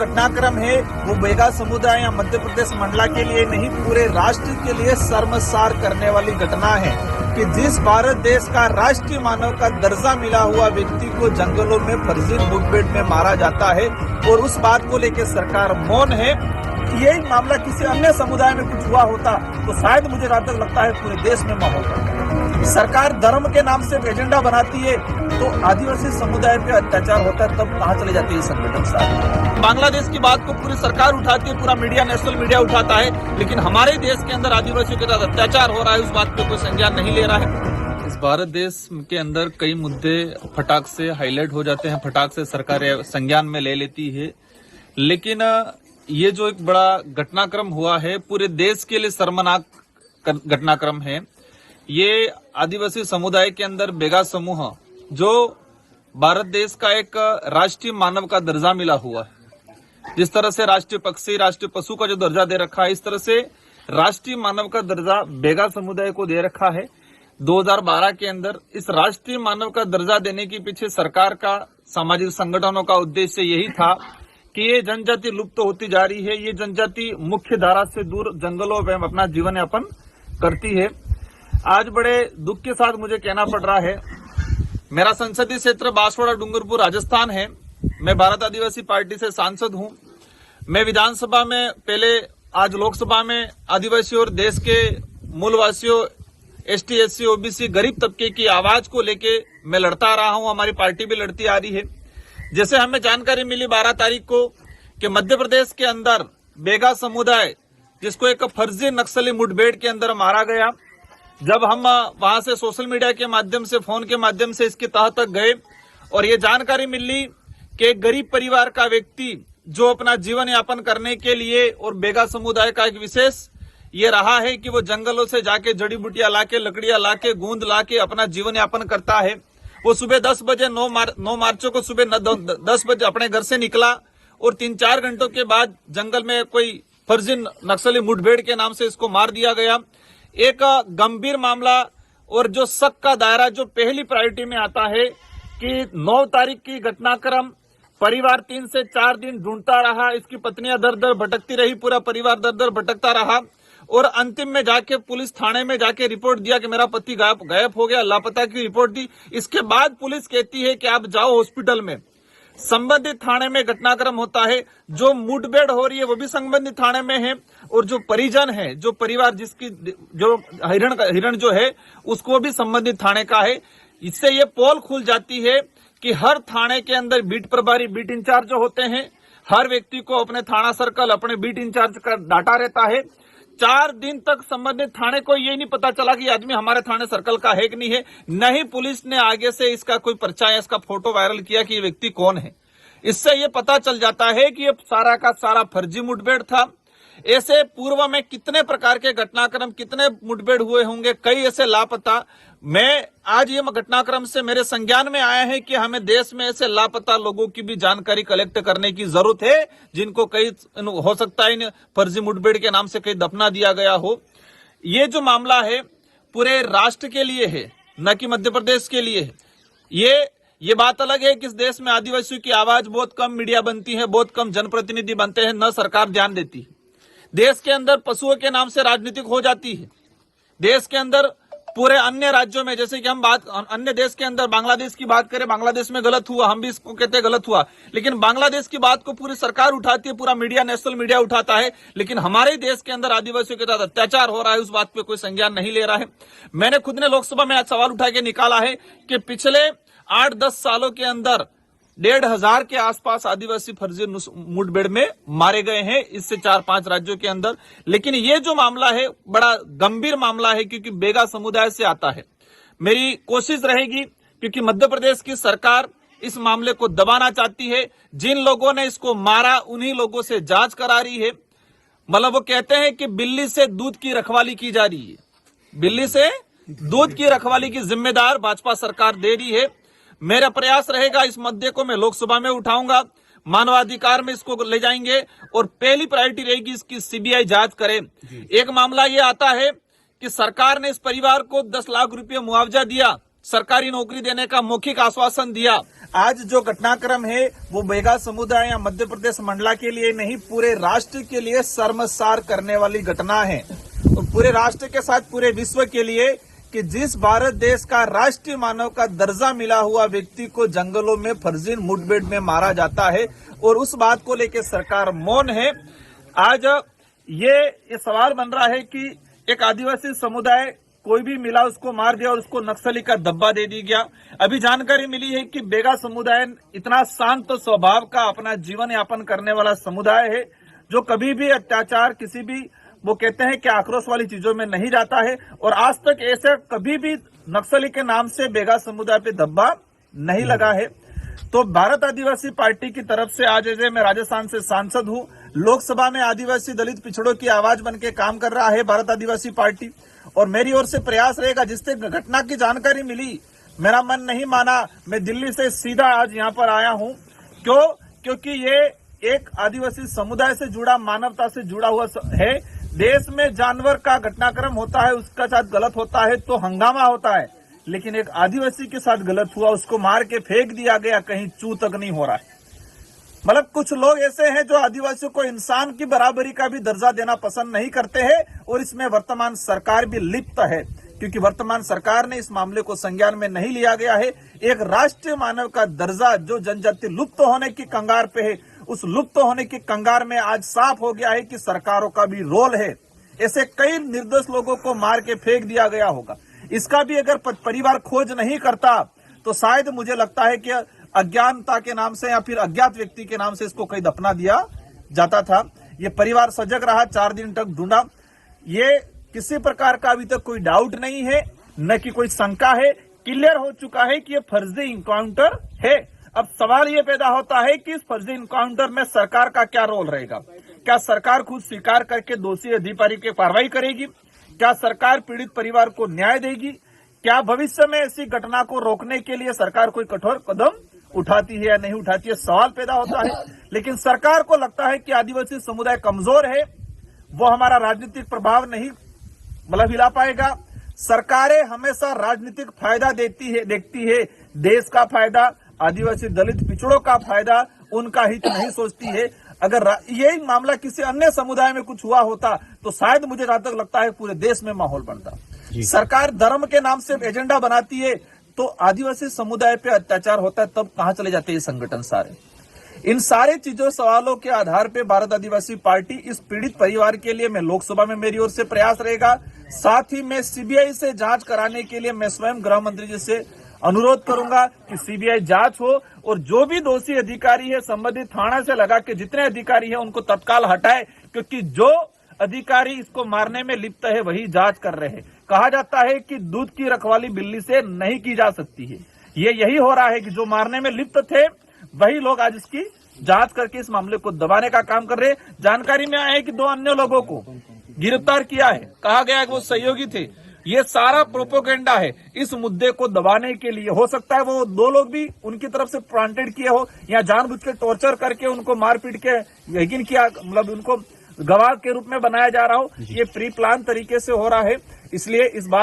घटनाक्रम है वो बेगा समुदाय या मध्य प्रदेश मंडला के लिए नहीं, पूरे राष्ट्र के लिए शर्मसार करने वाली घटना है कि जिस भारत देश का राष्ट्रीय मानव का दर्जा मिला हुआ व्यक्ति को जंगलों में फर्जी मुठभेड़ में मारा जाता है और उस बात को लेकर सरकार मौन है। यही मामला किसी अन्य समुदाय में कुछ हुआ होता तो शायद मुझे जहां तक लगता है पूरे देश में माहौल होता। सरकार धर्म के नाम से एजेंडा बनाती है तो आदिवासी समुदाय पे अत्याचार होता है, तब कहां चले जाते हैं संगठन साहब। बांग्लादेश की बात को पूरी सरकार उठाती है, पूरा मीडिया, नेशनल मीडिया उठाता है, लेकिन हमारे देश के अंदर आदिवासियों के साथ अत्याचार हो रहा है उस बात पे कोई संज्ञान नहीं ले रहा है। इस भारत देश के अंदर कई मुद्दे फटाक से हाईलाइट हो जाते हैं, फटाक से सरकार संज्ञान में ले लेती है, लेकिन ये जो एक बड़ा घटनाक्रम हुआ है पूरे देश के लिए शर्मनाक घटनाक्रम है। ये आदिवासी समुदाय के अंदर बेगा समूह जो भारत देश का एक राष्ट्रीय मानव का दर्जा मिला हुआ है, जिस तरह से राष्ट्रीय पक्षी, राष्ट्रीय पशु का जो दर्जा दे रखा है, इस तरह से राष्ट्रीय मानव का दर्जा बेगा समुदाय को दे रखा है। 2012 के अंदर इस राष्ट्रीय मानव का दर्जा देने के पीछे सरकार का, सामाजिक संगठनों का उद्देश्य यही था कि ये जनजाति लुप्त होती जा रही है, ये जनजाति मुख्य धारा से दूर जंगलों में अपना जीवन यापन करती है। आज बड़े दुख के साथ मुझे कहना पड़ रहा है, मेरा संसदीय क्षेत्र बांसवाड़ा डूंगरपुर राजस्थान है। मैं भारत आदिवासी पार्टी से सांसद हूं। मैं विधानसभा में पहले, आज लोकसभा में आदिवासी और देश के मूलवासियों, एसटी, एससी, ओबीसी, गरीब तबके की आवाज को लेके मैं लड़ता रहा हूं, हमारी पार्टी भी लड़ती आ रही है। जैसे हमें जानकारी मिली 12 तारीख को कि मध्य प्रदेश के अंदर बेगा समुदाय, जिसको एक फर्जी नक्सली मुठभेड़ के अंदर मारा गया, जब हम वहां से सोशल मीडिया के माध्यम से, फोन के माध्यम से इसकी तह तक गए और ये जानकारी मिली कि एक गरीब परिवार का व्यक्ति जो अपना जीवन यापन करने के लिए, और बेगा समुदाय का एक विशेष ये रहा है कि वो जंगलों से जाके जड़ी बूटियां लाके, लकड़ियां लाके, गूंद लाके अपना जीवन यापन करता है। वो सुबह 10 बजे 9 मार्च को सुबह 10 बजे अपने घर से निकला और 3-4 घंटों के बाद जंगल में कोई फर्जी नक्सली मुठभेड़ के नाम से इसको मार दिया गया। एक गंभीर मामला और जो शक का दायरा जो पहली प्रायोरिटी में आता है कि 9 तारीख की घटनाक्रम, परिवार 3 से 4 दिन ढूंढता रहा, इसकी पत्नियां दर दर भटकती रही, पूरा परिवार दर दर भटकता रहा और अंतिम में जाके पुलिस थाने में जाके रिपोर्ट दिया कि मेरा पति गायब हो गया, लापता की रिपोर्ट दी। इसके बाद पुलिस कहती है कि आप जाओ हॉस्पिटल में। संबंधित थाने में घटनाक्रम होता है, जो मुठभेड़ हो रही है वो भी संबंधित थाने में है और जो परिजन है, जो परिवार जिसकी जो हिरण जो है उसको भी संबंधित थाने का है। इससे ये पोल खुल जाती है कि हर थाने के अंदर बीट प्रभारी, बीट इंचार्ज जो होते हैं, हर व्यक्ति को अपने थाना सर्कल, अपने बीट इंचार्ज का डाटा रहता है। 4 दिन तक संबंधित थाने को ये नहीं पता चला कि आदमी हमारे थाने सर्कल का है कि नहीं है। नहीं पुलिस ने आगे से इसका कोई पर्चा या इसका फोटो वायरल किया कि ये व्यक्ति कौन है। इससे ये पता चल जाता है कि ये सारा का सारा फर्जी मुठभेड़ था। ऐसे पूर्व में कितने प्रकार के घटनाक्रम, कितने मुठभेड़ हुए होंगे, कई ऐसे लापता। मैं आज ये घटनाक्रम से मेरे संज्ञान में आया है कि हमें देश में ऐसे लापता लोगों की भी जानकारी कलेक्ट करने की जरूरत है, जिनको कई हो सकता है इन फर्जी मुठभेड़ के नाम से कहीं दफना दिया गया हो। ये जो मामला है पूरे राष्ट्र के लिए है, न कि मध्य प्रदेश के लिए है। ये बात अलग है कि इस देश में आदिवासियों की आवाज बहुत कम मीडिया बनती है, बहुत कम जनप्रतिनिधि बनते हैं, न सरकार ध्यान देती है। देश के अंदर पशुओं के नाम से राजनीतिक हो जाती है। देश के अंदर पूरे अन्य राज्यों में, जैसे कि हम बात अन्य देश के अंदर बांग्लादेश की बात करें, बांग्लादेश में गलत हुआ, हम भी इसको कहते हैं गलत हुआ, लेकिन बांग्लादेश की बात को पूरी सरकार उठाती है, पूरा मीडिया, नेशनल मीडिया उठाता है, लेकिन हमारे देश के अंदर आदिवासियों के साथ अत्याचार हो रहा है उस बात पे कोई संज्ञान नहीं ले रहा है। मैंने खुद ने लोकसभा में आज सवाल उठा के निकाला है कि पिछले 8-10 सालों के अंदर 1,500 के आसपास आदिवासी फर्जी मुठभेड़ में मारे गए हैं, इससे 4-5 राज्यों के अंदर। लेकिन ये जो मामला है बड़ा गंभीर मामला है क्योंकि बेगा समुदाय से आता है। मेरी कोशिश रहेगी, क्योंकि मध्य प्रदेश की सरकार इस मामले को दबाना चाहती है। जिन लोगों ने इसको मारा उन्हीं लोगों से जांच करा रही है। मतलब वो कहते हैं कि बिल्ली से दूध की रखवाली की जा रही है, बिल्ली से दूध की रखवाली की जिम्मेदार भाजपा सरकार दे रही है। मेरा प्रयास रहेगा, इस मुद्दे को मैं लोकसभा में उठाऊंगा, मानवाधिकार में इसको ले जाएंगे और पहली प्रायोरिटी रहेगी इसकी सीबीआई जांच करे। एक मामला ये आता है कि सरकार ने इस परिवार को 10 लाख रुपए मुआवजा दिया, सरकारी नौकरी देने का मौखिक आश्वासन दिया। आज जो घटनाक्रम है वो बेगा समुदाय या मध्य प्रदेश मंडला के लिए नहीं, पूरे राष्ट्र के लिए शर्मसार करने वाली घटना है। तो पूरे राष्ट्र के साथ पूरे विश्व के लिए कि जिस भारत देश का राष्ट्रीय मानव का दर्जा मिला हुआ व्यक्ति को जंगलों में फर्जी मुठभेड़ में मारा जाता है और उस बात को लेकर सरकार मौन है। आज ये सवाल बन रहा है कि एक आदिवासी समुदाय कोई भी मिला उसको मार दिया और उसको नक्सली का दब्बा दे दी गया। अभी जानकारी मिली है कि बेगा समुदाय इतना शांत स्वभाव का अपना जीवन यापन करने वाला समुदाय है जो कभी भी अत्याचार किसी भी वो कहते हैं कि आक्रोश वाली चीजों में नहीं जाता है और आज तक ऐसे कभी भी नक्सली के नाम से बेगा समुदाय पे धब्बा नहीं लगा है। तो भारत आदिवासी पार्टी की तरफ से आज मैं राजस्थान से सांसद हूं, लोकसभा में आदिवासी दलित पिछड़ों की आवाज बन के काम कर रहा है भारत आदिवासी पार्टी और मेरी ओर से प्रयास रहेगा। जिससे घटना की जानकारी मिली मेरा मन नहीं माना, मैं दिल्ली से सीधा आज यहाँ पर आया हूँ। क्योंकि ये एक आदिवासी समुदाय से जुड़ा, मानवता से जुड़ा हुआ है। देश में जानवर का घटनाक्रम होता है, उसका साथ गलत होता है तो हंगामा होता है, लेकिन एक आदिवासी के साथ गलत हुआ, उसको मार के फेंक दिया गया, कहीं चू तक नहीं हो रहा है। मतलब कुछ लोग ऐसे हैं जो आदिवासियों को इंसान की बराबरी का भी दर्जा देना पसंद नहीं करते हैं और इसमें वर्तमान सरकार भी लिप्त है, क्योंकि वर्तमान सरकार ने इस मामले को संज्ञान में नहीं लिया गया है। एक राष्ट्रीय मानव का दर्जा जो जनजाति लुप्त होने की कंगार पे है, उस लुप्त होने की कंगार में आज साफ हो गया है कि सरकारों का भी रोल है। ऐसे कई निर्दोष लोगों को मार के फेंक दिया गया होगा। इसका भी अगर परिवार खोज नहीं करता तो शायद मुझे लगता है कि अज्ञानता के नाम से या फिर अज्ञात व्यक्ति के नाम से इसको कहीं दफना दिया जाता था। ये परिवार सजग रहा, 4 दिन तक ढूंढा। ये किसी प्रकार का अभी तक कोई डाउट नहीं है, न कि कोई शंका है। क्लियर हो चुका है कि ये फर्जी इनकाउंटर है। अब सवाल ये पैदा होता है कि इस फर्जी इनकाउंटर में सरकार का क्या रोल रहेगा। क्या सरकार खुद स्वीकार करके दोषी अधिकारी की कार्रवाई करेगी? क्या सरकार पीड़ित परिवार को न्याय देगी? क्या भविष्य में ऐसी घटना को रोकने के लिए सरकार कोई कठोर कदम उठाती है या नहीं उठाती है, सवाल पैदा होता है। लेकिन सरकार को लगता है कि आदिवासी समुदाय कमजोर है, वो हमारा राजनीतिक प्रभाव नहीं हिला पाएगा। सरकारें हमेशा राजनीतिक फायदा देखती है, देश का फायदा, आदिवासी दलित पिछड़ों का फायदा, उनका हित नहीं सोचती है। अगर यही मामला किसी अन्य समुदाय में कुछ हुआ होता तो शायद मुझे जहां तक लगता है पूरे देश में माहौल बनता। सरकार धर्म के नाम से एजेंडा बनाती है तो आदिवासी समुदाय पे अत्याचार होता है, तब कहां चले जाते हैं ये संगठन सारे। इन सारे चीजों सवालों के आधार पे भारत आदिवासी पार्टी इस पीड़ित परिवार के लिए मैं लोकसभा में मेरी ओर से प्रयास रहेगा। साथ ही मैं सीबीआई से जांच कराने के लिए मैं स्वयं गृह मंत्री जी से अनुरोध करूंगा कि सीबीआई जांच हो और जो भी दोषी अधिकारी है संबंधित थाना से लगा के जितने अधिकारी है उनको तत्काल हटाए, क्योंकि जो अधिकारी इसको मारने में लिप्त है वही जांच कर रहे हैं। कहा जाता है कि दूध की रखवाली बिल्ली से नहीं की जा सकती है। यही हो रहा है कि जो मारने में लिप्त थे वही लोग आज इसकी जांच करके इस मामले को दबाने का काम कर रहे हैं। जानकारी में आया है कि 2 अन्य लोगों को गिरफ्तार किया है, कहा गया है कि वो सहयोगी थे। ये सारा प्रोपोगेंडा है इस मुद्दे को दबाने के लिए। हो सकता है वो 2 लोग भी उनकी तरफ से प्लांटेड किए हो या जानबूझ के टॉर्चर करके उनको मारपीट के यकीन किया, उनको गवाह के रूप में बनाया जा रहा हो। ये प्री प्लान तरीके से हो रहा है, इसलिए इस बात